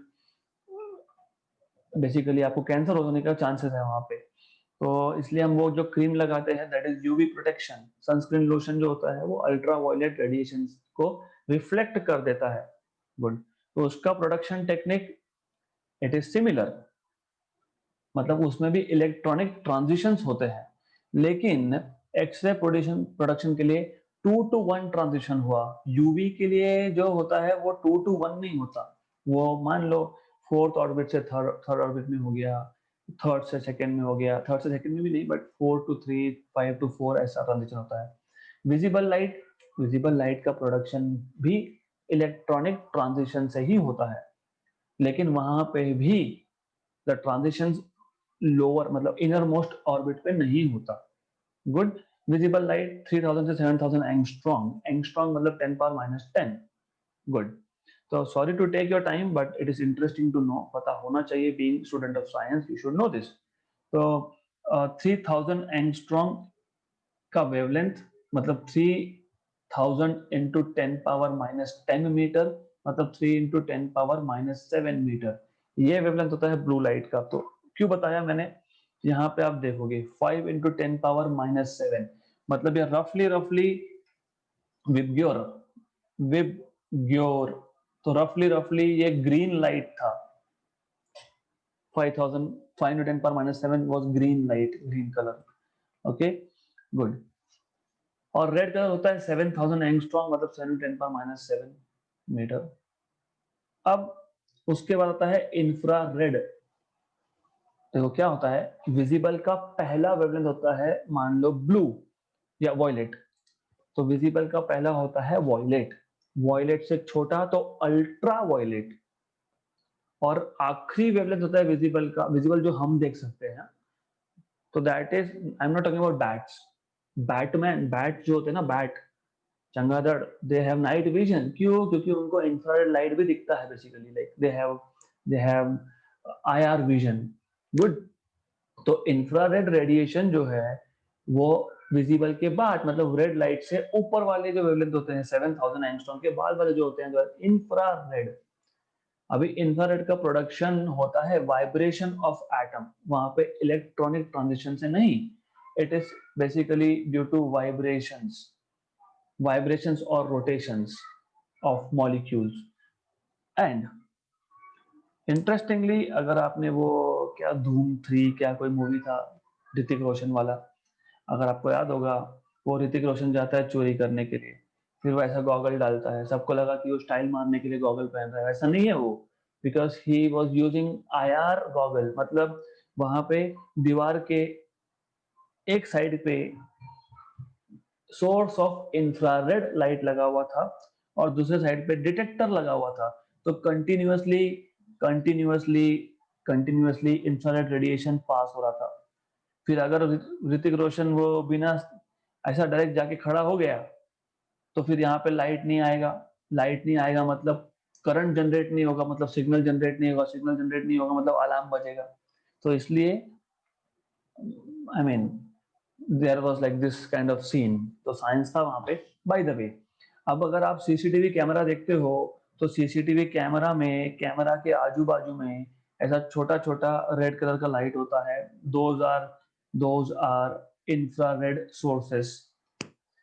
बेसिकली, आपको कैंसर होने का चांसेस है वहां पे। तो इसलिए हम वो जो क्रीम लगाते हैं, that is UV protection. Sunscreen lotion जो होता है वो अल्ट्रा वायलेट रेडिएशन को रिफ्लेक्ट कर देता है। गुड। तो उसका production technique, it is similar, मतलब उसमें भी इलेक्ट्रॉनिक ट्रांजिशंस होते हैं, लेकिन एक्सरे प्रोडक्शन प्रोडक्शन के लिए 2 to 1 ट्रांजिशन हुआ। यूवी के लिए जो होता है वो 2 to 1 नहीं होता। वो मान लो फोर्थ ऑर्बिट से थर्ड थर्ड ऑर्बिट में हो गया, थर्ड से सेकंड में हो गया, थर्ड से सेकंड में भी नहीं, बट 4 to 3, 5 to 4 ऐसा ट्रांजिशन होता है। विजिबल लाइट, विजिबल लाइट का प्रोडक्शन भी इलेक्ट्रॉनिक ट्रांजिशन से ही होता है, लेकिन वहां पे भी द ट्रांजिशन लोअर, मतलब इनर मोस्ट ऑर्बिट पे नहीं होता। गुड। विजिबल लाइट 3000 से 7000 एंगस्ट्रॉम, एंगस्ट्रॉम मतलब 10⁻⁻10। गुड। तो sorry to take your time, but it is interesting to know, पता होना चाहिए, being student of science you should know this. तो 3000 एंगस्ट्रॉम का वेवलेंथ, मतलब 3000 इंटू 10⁻⁻10 मीटर, मतलब 3 × 10⁻⁻7 मीटर, ये वेवलेंथ होता है ब्लू लाइट का। तो क्यों बताया मैंने, यहाँ पे आप देखोगे 5 × 10⁻⁻7, मतलब ये रफली रफली विबग्योर, विबग्योर, तो रफली रफली ये ग्रीन लाइट था। 5000, 5 × 10⁻⁷ was green light, green color. Okay, good. और रेड कलर होता है 7000 एंगस्ट्रॉम, मतलब 7 × 10⁻⁷ मीटर। अब उसके बाद आता है इंफ्रारेड। देखो क्या होता है, विजिबल का पहला वेवलेंथ होता है, मान लो ब्लू या वॉयलेट, तो विजिबल का पहला होता है वॉयलेट, वॉयलेट से छोटा तो अल्ट्रा वॉयलेट, और आखिरी वेवलेंथ होता है विजिबल का, विजिबल जो हम देख सकते हैं, तो that is, I am not talking about bats, Batman, bat जो होते हैं ना, बैट, चमगादड़, दे हैव नाइट विजन। क्यों? क्योंकि उनको इंफ्रारेड लाइट भी दिखता है basically, like they have IR vision. Good. तो इंफ्रारेड रेडिएशन जो है वो विजिबल के बाद, मतलब रेड लाइट से ऊपर वाले जो वेवलेंथ होते हैं 7000 एंगस्ट्रॉम के बाद वाले जो होते हैं, जो इंफ्रारेड। अभी इंफ्रारेड का प्रोडक्शन होता है वाइब्रेशन ऑफ एटम, वहां पे इलेक्ट्रॉनिक ट्रांजिशन से नहीं, it is basically due to vibrations और rotations of molecules. And interestingly, अगर आपने वो, क्या धूम 3 क्या कोई मूवी था ऋतिक रोशन वाला, अगर आपको याद होगा, वो ऋतिक रोशन जाता है चोरी करने के लिए, फिर वो ऐसा गॉगल डालता है, सबको लगा कि वो स्टाइल मारने के लिए गॉगल पहन रहा है, ऐसा नहीं है वो, because he was using IR goggle, मतलब वहां पे दीवार के एक साइड पे सोर्स ऑफ इंफ्रारेड लाइट लगा हुआ था, और दूसरे साइड पे डिटेक्टर लगा हुआ था। तो कंटिन्यूअसली इंफ्रारेड रेडिएशन पास हो रहा था। फिर अगर ऋतिक रोशन वो बिना ऐसा डायरेक्ट जाके खड़ा हो गया तो फिर यहाँ पे लाइट नहीं आएगा मतलब करंट जनरेट नहीं होगा, मतलब सिग्नल जनरेट नहीं होगा, सिग्नल जनरेट नहीं होगा मतलब अलार्म बजेगा। तो इसलिए I mean there was like this kind of scene. तो साइंस था वहां पे। बाय द वे, अब अगर आप सीसीटीवी कैमरा देखते हो तो सीसीटीवी कैमरा में कैमरा के आजू बाजू में ऐसा छोटा छोटा रेड कलर का लाइट होता है। Those are infrared sources.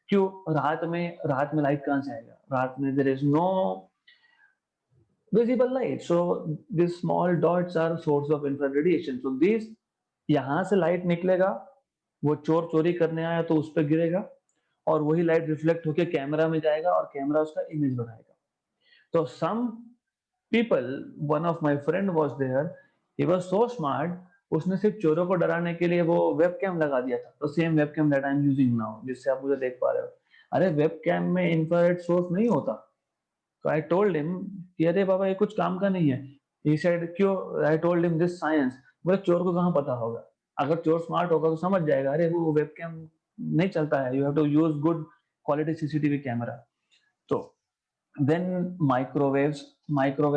क्यों? रात में लाइट कहां से आएगा? रात में there is no visible light, so these small dots are source of infrared radiation, so these यहाँ से लाइट निकलेगा, वो चोर चोरी करने आया तो उस पर गिरेगा और वही लाइट रिफ्लेक्ट होके कैमरा में जाएगा और कैमरा उसका इमेज बनाएगा। तो some people, one of my friend was there, he was so smart, उसने सिर्फ चोरों को डराने के लिए वो वेबकैम लगा दिया था। तो same webcam that I am using now, जिससे आप मुझे देख पा रहे हो। अरे वेबकैम में इंफ्रारेड सोर्स नहीं होता। तो आई टोल्ड हिम कि अरे बाबा ये कुछ काम का नहीं है। ही सेड क्यों? I told him this science. बोले चोर को कहाँ पता होगा? अगर चोर स्मार्ट होगा तो समझ जाएगा, अरे वो वेबकैम नहीं चलता है, you have to use good quality CCTV camera. तो देन माइक्रोवेव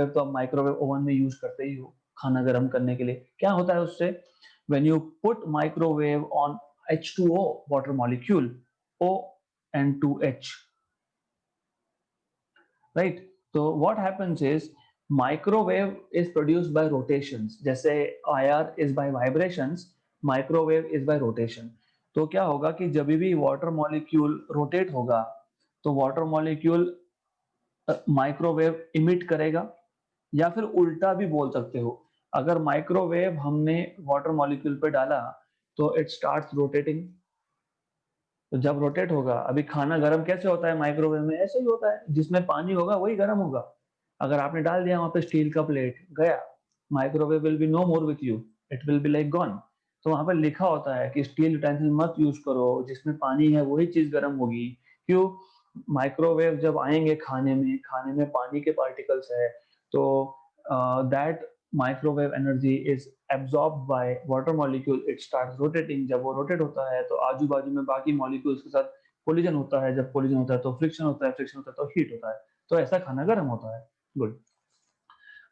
तो आप माइक्रोवेव ओवन में यूज करते ही हो खाना गर्म करने के लिए। क्या होता है उससे? When you put microwave on H2O water molecule, O and 2H, right? So what happens is microwave is produced by rotations, जैसे IR is by vibrations, microwave is by rotation। तो क्या होगा कि जब भी वाटर मॉलिक्यूल रोटेट होगा तो water molecule microwave emit करेगा, या फिर उल्टा भी बोल सकते हो। अगर माइक्रोवेव हमने वाटर मॉलिक्यूल पे डाला तो इट स्टार्ट्स रोटेटिंग। तो जब रोटेट होगा, अभी खाना गर्म कैसे होता है माइक्रोवेव में? ऐसे ही होता है, जिसमें पानी होगा वही गर्म होगा। अगर आपने डाल दिया वहां पे स्टील का प्लेट, गया, microwave will be no more with you, it will be like gone. तो वहां पर लिखा होता है कि स्टील यूटेंसिल मत यूज करो, जिसमें पानी है वही चीज गर्म होगी। क्यों? माइक्रोवेव जब आएंगे खाने में पानी के पार्टिकल्स है, तो that microwave energy is absorb by water molecule, it start rotating. जब वो रोटेट होता है तो आजू बाजू में बाकी मॉलिक्यूल्स के साथ कोलिजन होता है, जब कोलिजन होता है तो फ्रिक्शन होता है, फ्रिक्शन होता है तो हीट होता है। तो ऐसा खाना गर्म होता है। गुड।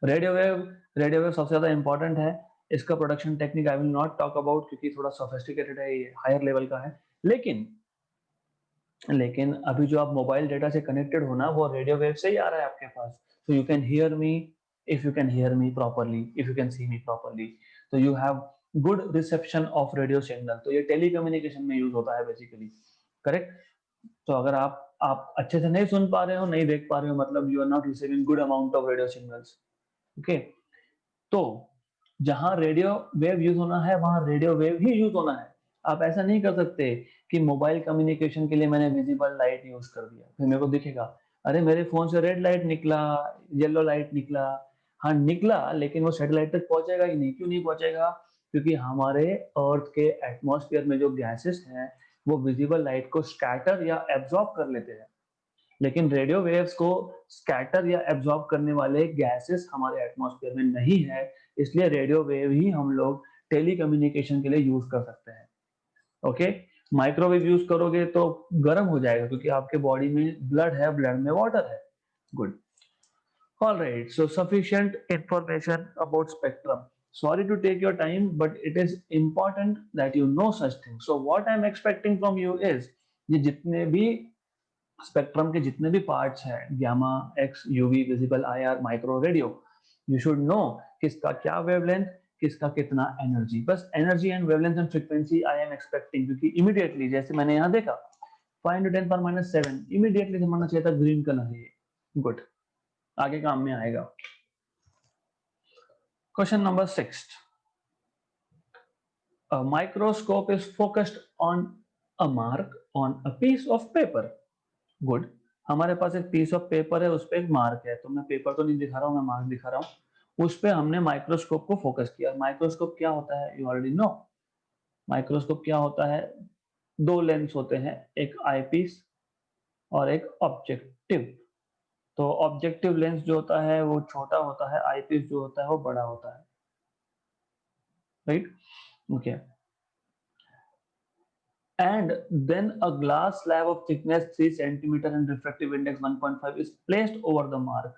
रेडियो वेव सबसे ज्यादा इंपॉर्टेंट है। इसका production technique I will not talk about, क्योंकि थोड़ा सोफिस्टिकेटेड है, ये हायर लेवल का है। लेकिन लेकिन अभी जो आप मोबाइल डेटा से कनेक्टेड हो ना, वो रेडियो वेव से ही आ रहा है आपके पास। तो you can hear me, if you can hear me properly, if you can see me properly, तो you have good reception of radio signal. तो ये टेलीकम्युनिकेशन में यूज होता है बेसिकली, करेक्ट? तो अगर आप अच्छे से नहीं सुन पा रहे हो, नहीं देख पा रहे हो, मतलब you are not receiving good amount of radio signals. Okay, तो जहां रेडियो वेव यूज होना है वहां रेडियो वेव ही यूज होना है। आप ऐसा नहीं कर सकते कि मोबाइल कम्युनिकेशन के लिए मैंने विजिबल लाइट यूज कर दिया, फिर मेरे को दिखेगा अरे मेरे फोन से रेड लाइट निकला, येलो लाइट निकला। हाँ निकला, लेकिन वो सैटेलाइट तक पहुंचेगा ही नहीं। क्यों नहीं पहुंचेगा? क्योंकि हमारे अर्थ के एटमॉस्फेयर में जो गैसेस हैं वो विजिबल लाइट को स्कैटर या एब्जॉर्ब कर लेते हैं। लेकिन रेडियो वेव्स को स्कैटर या एब्जॉर्ब करने वाले गैसेस हमारे एटमॉस्फेयर में नहीं है। इसलिए रेडियो वेव ही हम लोग टेली कम्युनिकेशन के लिए यूज कर सकते हैं। ओके, माइक्रोवेव यूज करोगे तो गर्म हो जाएगा, क्योंकि आपके बॉडी में ब्लड है, ब्लड में वाटर है। Good. All right, so sufficient information about spectrum. Sorry to take your time, but it is important that you know such things. So what I'm expecting from you is ये जितने भी spectrum के जितने भी parts हैं, gamma, x, UV, visible, IR, micro, radio, you should no किसका क्या wavelength, किसका कितना एनर्जी। बस energy and wavelength and frequency I am expecting, क्योंकि इमीडिएटली जैसे मैंने यहाँ देखा 5 × 10⁻⁷, इमीडिएटली समझना चाहिए था ग्रीन कलर है ये। गुड, आगे काम में आएगा। Question number 6, a microscope is focused on a mark on a piece of paper। Good, हमारे पास एक पीस ऑफ पेपर है, उस पर एक मार्क है। तो मैं पेपर तो नहीं दिखा रहा हूँ, मैं मार्क दिखा रहा हूँ। उस पे हमने माइक्रोस्कोप को फोकस किया। माइक्रोस्कोप क्या होता है? You already no. माइक्रोस्कोप क्या होता है? दो लेंस होते हैं, एक आई पीस और एक ऑब्जेक्टिव। तो ऑब्जेक्टिव लेंस जो होता है वो छोटा होता है, आईपीस जो होता है वो बड़ा होता है, right? Okay. And then a glass slab of thickness 3 centimeter and refractive index 1.5 is placed over the mark.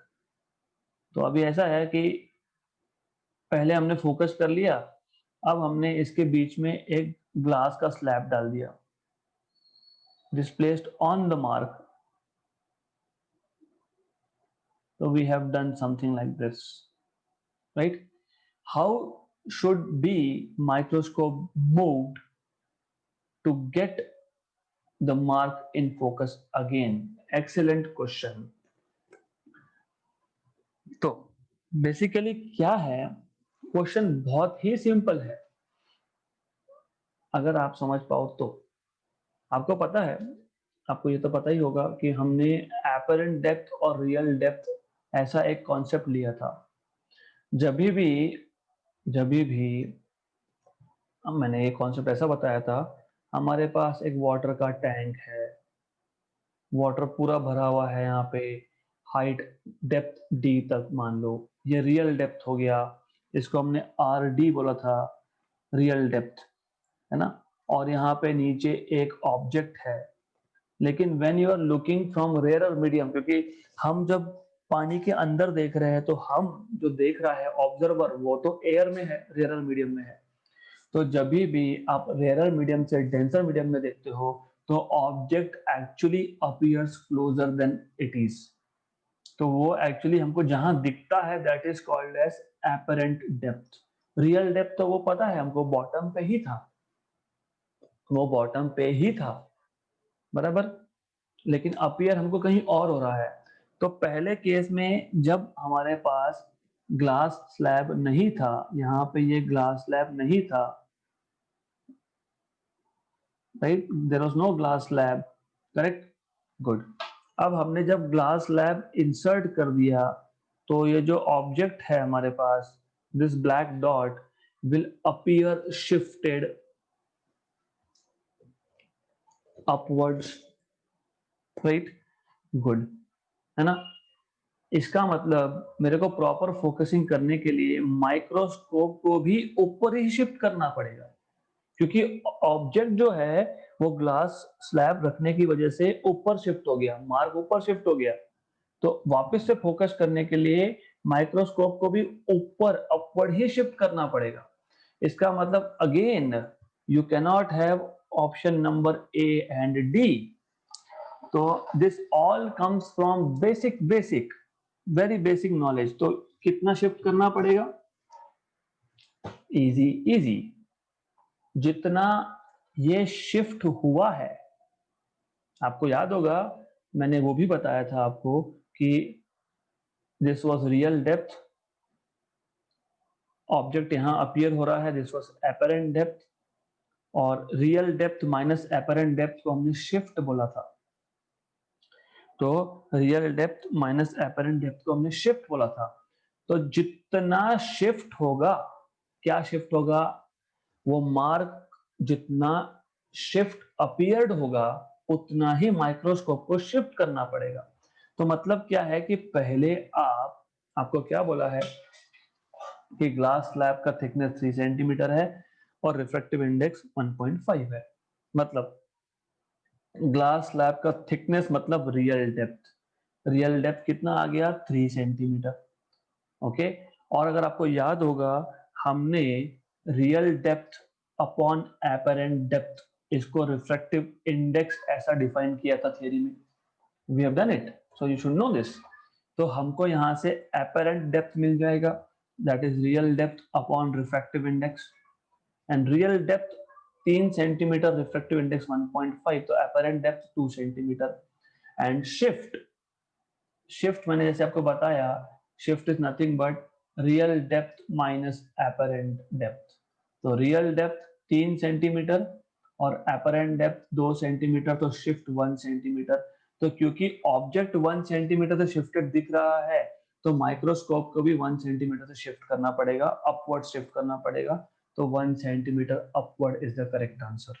तो अभी ऐसा है कि पहले हमने फोकस कर लिया, अब हमने इसके बीच में एक ग्लास का स्लैब डाल दिया, this placed on the mark. So we have done something like this, right? How should be microscope moved to get the mark in focus again? Excellent question. तो बेसिकली क्या है, क्वेश्चन बहुत ही simple है अगर आप समझ पाओ तो। आपको पता है, आपको ये तो पता ही होगा कि हमने एपरेंट डेप्थ और रियल डेप्थ ऐसा एक कॉन्सेप्ट लिया था। जब भी मैंने ये कॉन्सेप्ट ऐसा बताया था, हमारे पास एक वाटर का टैंक है, वाटर पूरा भरा हुआ है यहाँ पे, हाइट डेप्थ डी तक मान लो, ये रियल डेप्थ हो गया, इसको हमने आर डी बोला था, रियल डेप्थ, है ना? और यहाँ पे नीचे एक ऑब्जेक्ट है, लेकिन when you are looking from rare medium, क्योंकि हम जब पानी के अंदर देख रहे हैं तो हम जो देख रहा है ऑब्जर्वर वो तो एयर में है, रेयर मीडियम में है। तो जब भी आप रेयर मीडियम से डेंसर मीडियम में देखते हो तो object actually appears closer than it is. तो वो एक्चुअली हमको जहां दिखता है that is called as apparent depth. Real depth तो वो पता है हमको, बॉटम पे ही था, वो बॉटम पे ही था, बराबर। लेकिन अपीयर हमको कहीं और हो रहा है। तो पहले केस में जब हमारे पास ग्लास स्लैब नहीं था, यहाँ पे ये ग्लास स्लैब नहीं था, right, there was no glass slab, correct, good. अब हमने जब ग्लास स्लैब इंसर्ट कर दिया तो ये जो ऑब्जेक्ट है हमारे पास, this black dot will appear shifted upwards, right, good, है ना? इसका मतलब मेरे को प्रॉपर फोकसिंग करने के लिए माइक्रोस्कोप को भी ऊपर ही शिफ्ट करना पड़ेगा, क्योंकि ऑब्जेक्ट जो है वो ग्लास स्लैब रखने की वजह से ऊपर शिफ्ट हो गया, मार्क ऊपर शिफ्ट हो गया। तो वापस से फोकस करने के लिए माइक्रोस्कोप को भी ऊपर अपवर्ड ही शिफ्ट करना पड़ेगा। इसका मतलब again you cannot have option number A and D. तो this all comes from basic very basic knowledge. तो कितना शिफ्ट करना पड़ेगा? इजी इजी, जितना ये शिफ्ट हुआ है, आपको याद होगा मैंने वो भी बताया था आपको कि this was real depth, object यहां अपीयर हो रहा है, दिस वाज एपरेंट डेप्थ, और real depth minus apparent depth को हमने शिफ्ट बोला था। तो real depth minus apparent depth को हमने शिफ्ट बोला था। तो जितना शिफ्ट होगा, क्या शिफ्ट होगा? वो मार्क जितना शिफ्ट अपीयर्ड होगा उतना ही माइक्रोस्कोप को शिफ्ट करना पड़ेगा। तो मतलब क्या है कि पहले आपको क्या बोला है कि ग्लास स्लैब का थिकनेस 3 सेंटीमीटर है और रिफ्रैक्टिव इंडेक्स 1.5 है। मतलब ग्लास स्लैब का थिकनेस मतलब रियल डेप्थ, रियल डेप्थ कितना आ गया? 3 सेंटीमीटर, ओके। और अगर आपको याद होगा हमने real depth upon apparent depth, इसको रिफ्रैक्टिव इंडेक्स ऐसा डिफाइन किया था थ्योरी में, we have done it, so you should know this. तो हमको यहां से एपरेंट डेप्थ मिल जाएगा, that is real depth upon refractive index, and real depth 3 centimeter, refractive index 1.5, तो apparent depth 2 centimeter. And shift मैंने जैसे आपको बताया, shift is nothing but real depth minus apparent depth. तो रियल डेप्थ 3 सेंटीमीटर और apparent depth 2 centimetre, तो shift 1 centimetre. तो क्योंकि ऑब्जेक्ट 1 सेंटीमीटर से शिफ्टेड दिख रहा है तो माइक्रोस्कोप को भी 1 सेंटीमीटर से शिफ्ट करना पड़ेगा, अपवर्ड शिफ्ट करना पड़ेगा। तो 1 centimetre upward is the correct answer.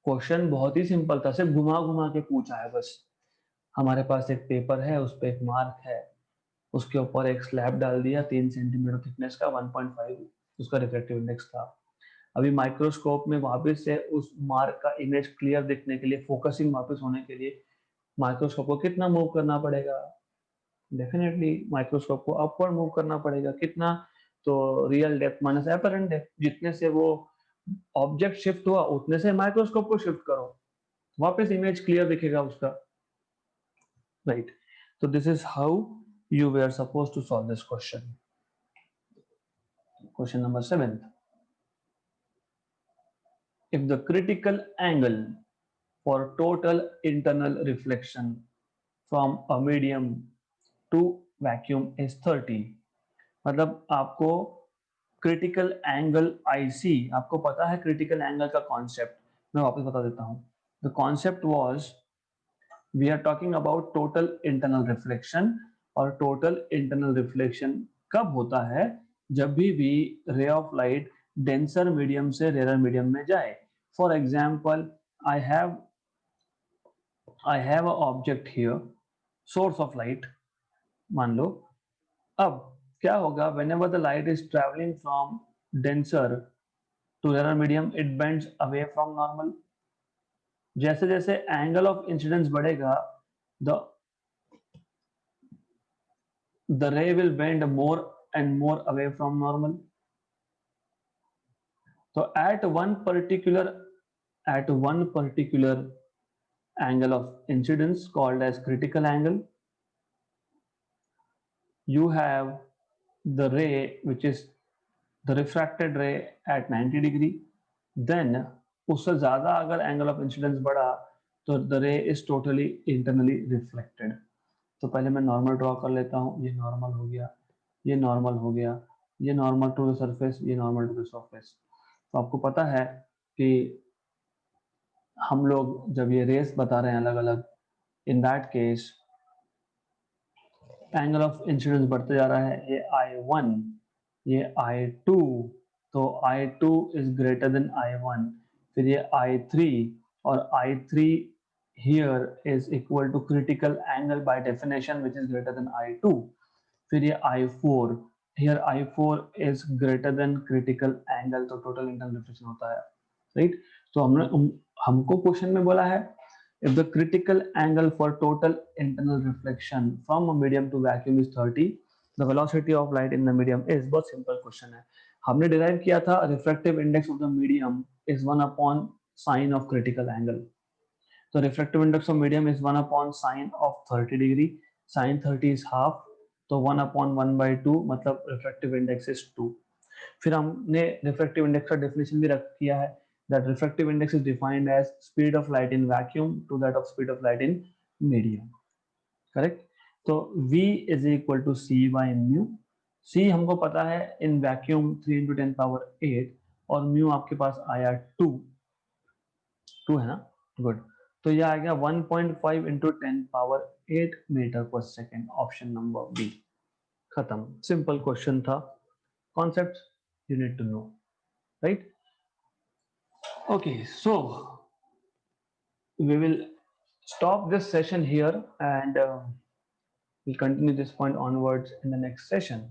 Question बहुत ही सिंपल था, सिर्फ घुमा घुमा के पूछा है बस। हमारे पास एक पेपर है, उस पर एक मार्क है, उसके ऊपर एक स्लैब डाल दिया 3 सेंटीमीटर थिकनेस का, 1.5 उसका रिफ्रैक्टिव इंडेक्स था। अभी माइक्रोस्कोप में वापस से उस मार्क का इमेज क्लियर दिखने के लिए, फोकसिंग वापस होने के लिए माइक्रोस्कोप को कितना मूव करना पड़ेगा? डेफिनेटली माइक्रोस्कोप को अपवर्ड मूव करना पड़ेगा। कितना? तो real depth minus apparent depth, जितने से वो ऑब्जेक्ट शिफ्ट हुआ उतने से माइक्रोस्कोप को शिफ्ट करो, वापस इमेज क्लियर दिखेगा उसका, राइट? तो this is how you were supposed to solve this question. Question number 7. If the critical angle for total internal reflection from a medium to vacuum is 30, मतलब आपको critical angle IC, आपको पता है critical angle का concept, मैं वापस बता देता हूं। The concept was, we are talking about total internal reflection, और टोटल इंटरनल रिफ्लेक्शन कब होता है? जब भी ray of light denser medium से रेयर मीडियम में जाए। For example, I have a object here, source of light मान लो। अब क्या होगा, whenever the light is traveling from denser to rarer medium, it bends away from normal. जैसे जैसे एंगल ऑफ इंसिडेंस बढ़ेगा, the the ray will bend more and more away from normal. So at one particular angle of incidence called as critical angle, you have the ray which is the refracted ray at 90 degree. Then उससे ज्यादा अगर angle of incidence बढ़ा तो the रे is totally internally reflected. तो पहले मैं normal draw कर लेता हूँ, ये नॉर्मल हो गया, ये नॉर्मल हो गया, ये नॉर्मल टू द सरफेस, ये नॉर्मल टू द सरफेस। तो आपको पता है कि हम लोग जब ये रेस बता रहे हैं अलग अलग, in that case angle of incidence बढ़ते जा रहा है, ये I1, ये I2, तो I2 is greater than I1, फिर ये I3, और I3 here is equal to critical angle by definition which is greater than I2, फिर ये I4, here I4 is greater than critical angle, तो total internal reflection होता है, right? तो हमको क्वेश्चन में बोला है if the critical angle for total internal reflection from a medium to vacuum is 30, the velocity of light in the medium is, बहुत simple question है। हमने डिराइव किया था refractive index of the medium is 1 upon sine of critical angle. तो refractive index of medium is 1 upon sine of 30 degree, sine 30 is half, तो 1 upon 1/2, मतलब refractive index is 2। फिर हमने रिफ्रैक्टिव इंडेक्स का डेफिनेशन भी रख किया है, that refractive index is defined as speed of light in vacuum to that of speed of light in medium, correct? तो V is equal to C by mu। C हमको पता है in vacuum 3 into 10 power 8, और mu आपके पास आया 2 है ना, good. तो ये आ गया 1.5 into 10 power 8 मीटर पर सेकेंड, ऑप्शन नंबर बी। खत्म, सिंपल क्वेश्चन था, concept you need to know, right? Okay, so we will stop this session here, and we'll continue this point onwards in the next session.